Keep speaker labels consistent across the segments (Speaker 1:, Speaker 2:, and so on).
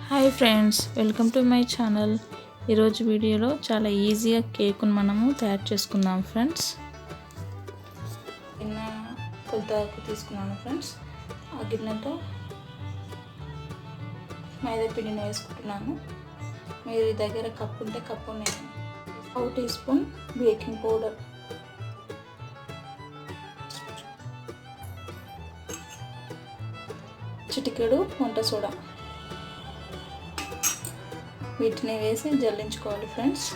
Speaker 1: Hi friends, welcome to my channel. ఈరోజు వీడియోలో చాలా ఈజీగా కేక్ను మనము తయారు చేసుకుందాం ఫ్రెండ్స్. గిన్నె కొలతకు తీసుకున్నాను ఫ్రెండ్స్. ఆ గిన్నెతో మైదా పిండిని వేసుకుంటున్నాను. మీరు దగ్గర కప్పు ఉంటే కప్పు, నేను 1 టీ స్పూన్ బేకింగ్ పౌడర్, చిటికెడు వంట సోడా వీటిని వేసి జల్లించుకోవాలి ఫ్రెండ్స్.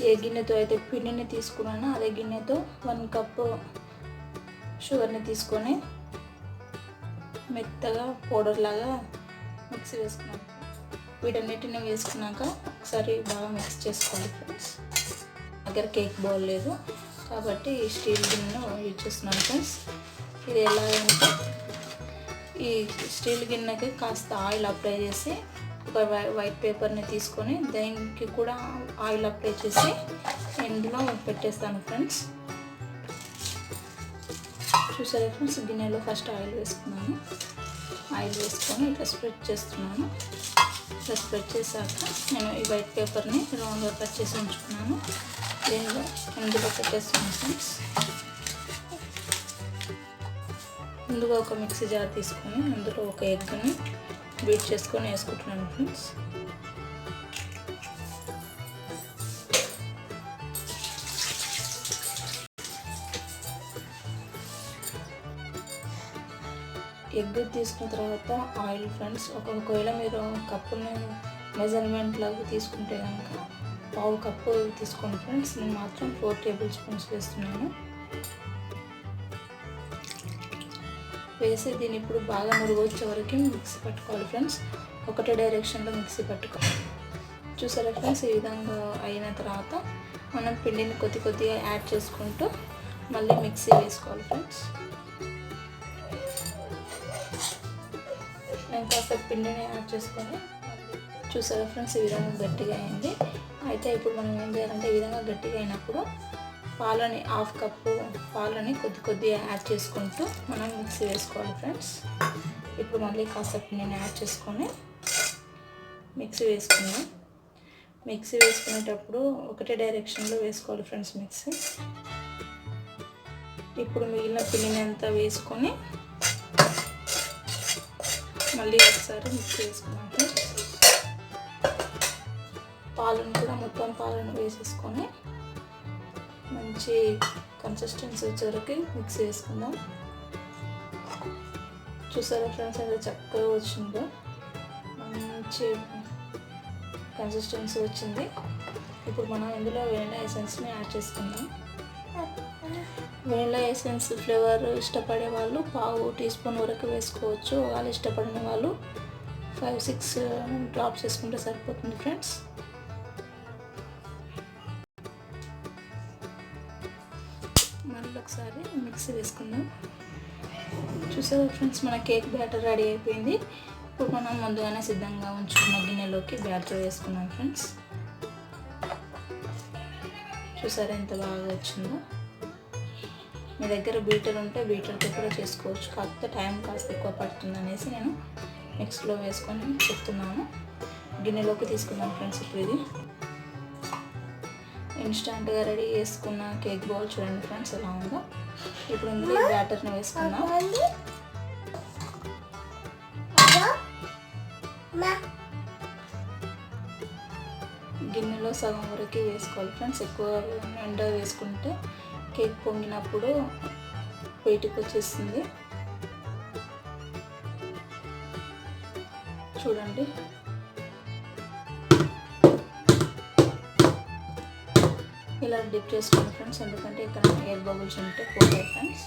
Speaker 1: ఏ గిన్నెతో అయితే పిండిని తీసుకున్నానో అదే గిన్నెతో 1 కప్పు షుగర్ని తీసుకొని మెత్తగా పౌడర్ లాగా మిక్సీ వేసుకున్నాను. వీటన్నిటిని వేసుకున్నాక ఒకసారి బాగా మిక్స్ చేసుకోవాలి ఫ్రెండ్స్. దగ్గర కేక్ బౌల్ లేదు కాబట్టి స్టీల్ గిన్నెను యూజ్ చేస్తున్నాను ఫ్రెండ్స్. ఇది ఎలాగంటే, ఈ స్టీల్ గిన్నెకి కాస్త ఆయిల్ అప్లై చేసి ఒక వైట్ పేపర్ని తీసుకొని దానికి కూడా ఆయిల్ అప్లై చేసి ఇందులో పెట్టేస్తాను ఫ్రెండ్స్. చూసారా ఫ్రెండ్స్, గిన్నెలో ఫస్ట్ ఆయిల్ వేసుకున్నాను. ఆయిల్ వేసుకొని ఇట్లా స్ప్రెడ్ చేస్తున్నాను. ఇట్లా స్ప్రెడ్ చేశాక నేను ఈ వైట్ పేపర్ని రౌండ్గా కట్ చేసి ఉంచుకున్నాను. ఇందులో పెట్టేస్తున్నాను ఫ్రెండ్స్. ముందుగా ఒక మిక్సీ జార్ తీసుకొని అందులో ఒక ఎగ్ని బీట్ చేసుకొని వేసుకుంటున్నాను ఫ్రెండ్స్. ఎగ్ తీసుకున్న తర్వాత ఆయిల్ ఫ్రెండ్స్. ఒకవేళ మీరు కప్పుని మెజర్మెంట్ లాగా తీసుకుంటే కనుక 1/2 కప్పు తీసుకోండి ఫ్రెండ్స్. నేను మాత్రం 4 టేబుల్ స్పూన్స్ వేస్తున్నాను. వేసి దీన్ని ఇప్పుడు బాగా మురుగు వచ్చే వరకు మిక్సీ పట్టుకోవాలి ఫ్రెండ్స్. ఒకటే డైరెక్షన్లో మిక్సీ పట్టుకోవాలి. చూసారా ఫ్రెండ్స్, ఈ విధంగా అయిన తర్వాత మనం పిండిని కొద్దిగా యాడ్ చేసుకుంటూ మళ్ళీ మిక్సీ వేసుకోవాలి ఫ్రెండ్స్. నేను కాస్త పిండిని యాడ్ చేసుకొని చూసారా ఫ్రెండ్స్, ఈ విధంగా గట్టిగా అయింది. అయితే ఇప్పుడు మనం ఏం చేయాలంటే, ఈ విధంగా గట్టిగా అయినప్పుడు పాలని 1/2 కప్పు పాలని కొద్దిగా యాడ్ చేసుకుంటూ మనం మిక్సీ వేసుకోవాలి ఫ్రెండ్స్. ఇప్పుడు మళ్ళీ కాస్త పిండిని యాడ్ చేసుకొని మిక్సీ వేసుకుందాం. మిక్సీ వేసుకునేటప్పుడు ఒకటే డైరెక్షన్లో వేసుకోవాలి ఫ్రెండ్స్ మిక్సీ. ఇప్పుడు మిగిలిన పిండిని అంతా వేసుకొని మళ్ళీ ఒకసారి మిక్సీ వేసుకున్నాం ఫ్రెండ్స్. పాలను కూడా మొత్తం పాలను వేసేసుకొని మంచి కన్సిస్టెన్సీ వచ్చే వరకు మిక్సీ వేసుకుందాం. చూసారా ఫ్రెండ్స్, అది చక్కగా వచ్చిందో, మంచి కన్సిస్టెన్సీ వచ్చింది. ఇప్పుడు మనం ఇందులో వెనిలా ఎసెన్స్ని యాడ్ చేసుకుందాం. వెనిలా ఎసెన్స్ ఫ్లేవర్ ఇష్టపడే వాళ్ళు 1/2 టీ స్పూన్ వరకు వేసుకోవచ్చు. వాళ్ళు ఇష్టపడిన వాళ్ళు 5-6 డ్రాప్స్ వేసుకుంటే సరిపోతుంది ఫ్రెండ్స్. మళ్ళీ ఒకసారి మిక్సీ వేసుకుందాం. చూసారా ఫ్రెండ్స్, మన కేక్ బ్యాటర్ రెడీ అయిపోయింది. ఇప్పుడు మనం ముందుగానే సిద్ధంగా ఉంచుకున్న గిన్నెలోకి బ్యాటర్ వేసుకున్నాం ఫ్రెండ్స్. చూసారా ఎంత బాగా వచ్చిందో. మీ దగ్గర బీటర్ ఉంటే బీటర్తో కూడా చేసుకోవచ్చు. కాకపోతే టైం కాస్త ఎక్కువ పడుతుంది అనేసి నేను మిక్స్లో వేసుకొని చెప్తున్నాను. గిన్నెలోకి తీసుకున్నాను ఫ్రెండ్స్. ఇప్పుడు ఇది ఇన్స్టంట్గా రెడీ చేసుకున్న కేక్ బౌల్ చూడండి ఫ్రెండ్స్ ఎలా ఉందో. ఇప్పుడు ఇందులో బ్యాటర్ని వేసుకుందాం. గిన్నెలో సగం వరకు వేసుకోవాలి ఫ్రెండ్స్. ఎక్కువ నిండా వేసుకుంటే కేక్ పొంగినప్పుడు బయటికి వచ్చేస్తుంది. చూడండి, ఇలా డిప్ చేసుకోండి ఫ్రెండ్స్, ఎందుకంటే ఇక్కడ ఎయిర్ బబుల్స్ ఉంటే పోతాయి ఫ్రెండ్స్.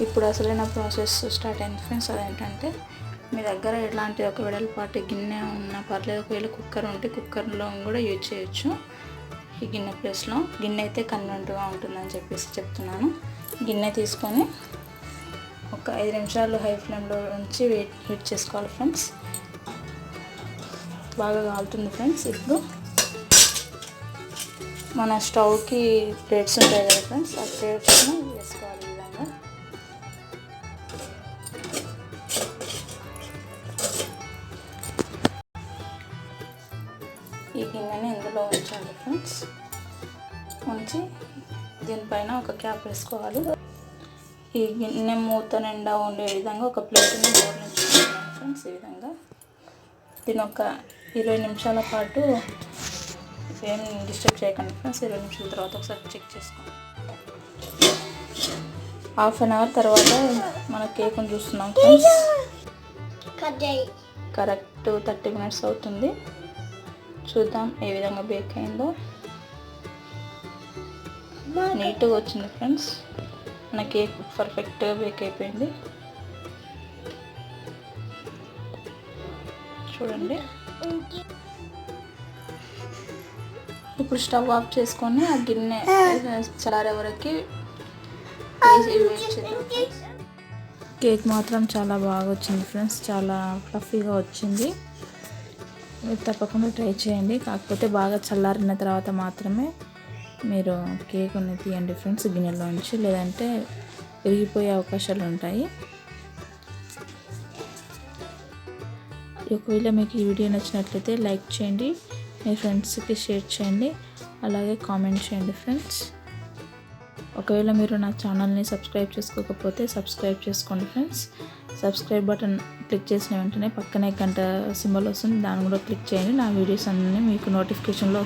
Speaker 1: ఇప్పుడు అసలైన ప్రాసెస్ స్టార్ట్ అయింది ఫ్రెండ్స్. అదేంటంటే, మీ దగ్గర ఎలాంటి ఒక వెడల్పాటి గిన్నె ఉన్నా పర్లేదు. ఒకవేళ కుక్కర్ ఉంటే కుక్కర్లో కూడా యూజ్ చేయొచ్చు. ఈ గిన్నె ప్లేస్లో గిన్నె అయితే కన్వెంట్గా ఉంటుందని చెప్పేసి చెప్తున్నాను. గిన్నె తీసుకొని ఒక 5 నిమిషాలు హై ఫ్లేమ్లో ఉంచి హీట్ చేసుకోవాలి ఫ్రెండ్స్. బాగా కాలుతుంది ఫ్రెండ్స్. ఇప్పుడు మన స్టవ్కి ప్లేట్స్ ఉంటాయి కదా ఫ్రెండ్స్, ఆ ప్లేట్స్ని వేసుకోవాలి ఈ విధంగా. ఈ గిన్నెని ఇందులో ఉంచాలి ఫ్రెండ్స్. ఉంచి దీనిపైన ఒక క్యాప్ వేసుకోవాలి. ఈ గిన్నె మూత నిండా ఉండే విధంగా ఒక ప్లేట్ని బోర్లించుకోవాలి ఫ్రెండ్స్. ఈ విధంగా దీని ఒక 20 నిమిషాల పాటు ఏం డిస్టర్బ్ చేయకండి ఫ్రెండ్స్. 20 నిమిషాల తర్వాత ఒకసారి చెక్ చేసుకోండి. హాఫ్ అన్ అవర్ తర్వాత మన కేక్ని చూస్తున్నాం ఫ్రెండ్స్. కరెక్ట్ 30 మినిట్స్ అవుతుంది. చూద్దాం ఏ విధంగా బేక్ అయిందో. నీట్గా వచ్చింది ఫ్రెండ్స్. మన కేక్ పర్ఫెక్ట్గా బేక్ అయిపోయింది. చూడండి. ఇప్పుడు స్టవ్ ఆఫ్ చేసుకొని ఆ గిన్నె చల్లారే వరకు కేక్ మాత్రం చాలా బాగా వచ్చింది ఫ్రెండ్స్. చాలా ఫ్లఫీగా వచ్చింది. మీరు తప్పకుండా ట్రై చేయండి. కాకపోతే బాగా చల్లారిన తర్వాత మాత్రమే మీరు కేక్ని తీయండి ఫ్రెండ్స్ గిన్నెలోంచి, లేదంటే విరిగిపోయే అవకాశాలు ఉంటాయి. ఒకవేళ మీకు ఈ వీడియో నచ్చినట్లయితే లైక్ చేయండి, మీ ఫ్రెండ్స్కి షేర్ చేయండి, అలాగే కామెంట్ చేయండి ఫ్రెండ్స్. ఒకవేళ మీరు నా ఛానల్ని సబ్స్క్రైబ్ చేసుకోకపోతే సబ్స్క్రైబ్ చేసుకోండి ఫ్రెండ్స్. సబ్స్క్రైబ్ బటన్ క్లిక్ చేసిన వెంటనే పక్కనే గంట సింబల్ వస్తుంది, దాన్ని కూడా క్లిక్ చేయండి. నా వీడియోస్ అన్నీ మీకు నోటిఫికేషన్లో